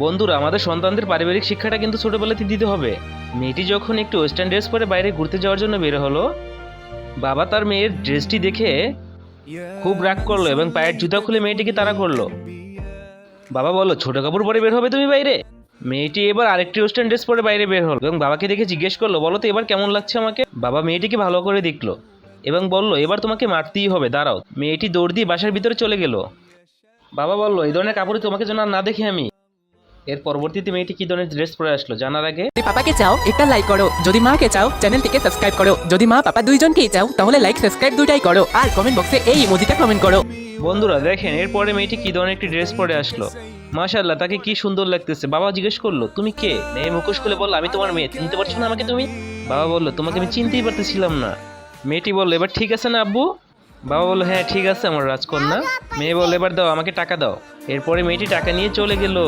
বন্ধুরা, আমাদের সন্তানদের পারিবারিক শিক্ষাটা কিন্তু ছোটবেলাতে দিতে হবে। মেয়েটি যখন একটু ওয়েস্টার্ন ড্রেস পরে বাইরে ঘুরতে যাওয়ার জন্য বের হলো, বাবা তার মেয়ের ড্রেসটি দেখে খুব রাগ করলো এবং পায়ের জুতা খুলে মেয়েটিকে তাড়া করলো। বাবা বলল, ছোট কাপড় পরে বের হবে তুমি বাইরে? মেয়েটি এবার আরেকটি ওয়েস্টার্ন ড্রেস পরে বাইরে বের হলো এবং বাবাকে দেখে জিজ্ঞেস করলো, বলো তো এবার কেমন লাগছে আমাকে? বাবা মেয়েটিকে ভালো করে দেখলো এবং বলল, এবার তোমাকে মারতেই হবে, দাঁড়াও। মেয়েটি দৌড় দিয়ে বাসার ভিতরে চলে গেল। বাবা বলল, এই ধরনের কাপড়ে তোমাকে যেন আর না দেখি আমি। এর পরবর্তীতে মেয়েটি কি ধরনের ড্রেস পরে আসলো জানার আগে যদি পাপাকে চাও একটা লাইক করো, যদি মাকে চাও চ্যানেলটিকে সাবস্ক্রাইব করো, যদি মা পাপা দুইজনকেই চাও তাহলে লাইক সাবস্ক্রাইব দুটাই করো, আর কমেন্ট বক্সে এই ইমোজিটা কমেন্ট করো। বন্ধুরা দেখেন, এরপরে মেয়েটি কি ধরনের একটি ড্রেস পরে আসলো। মাশাআল্লাহ, তাকে কি সুন্দর লাগতেছে। বাবা জিজ্ঞেস করলো, তুমি কে? মেয়ে মুখোশ খুলে বললো, আমি তোমার মেয়ে, চিনতে পারছো না আমাকে তুমি? বাবা বললো, তোমাকে আমি চিনতেই পারতেছিলাম না। মেয়েটি বললো, এবার ঠিক আছে না আব্বু? বাবা বললো, হ্যাঁ ঠিক আছে আমার রাজকন্যা। মেয়ে বললো, এবার দাও আমাকে টাকা দাও। এরপরে মেয়েটি টাকা নিয়ে চলে গেল।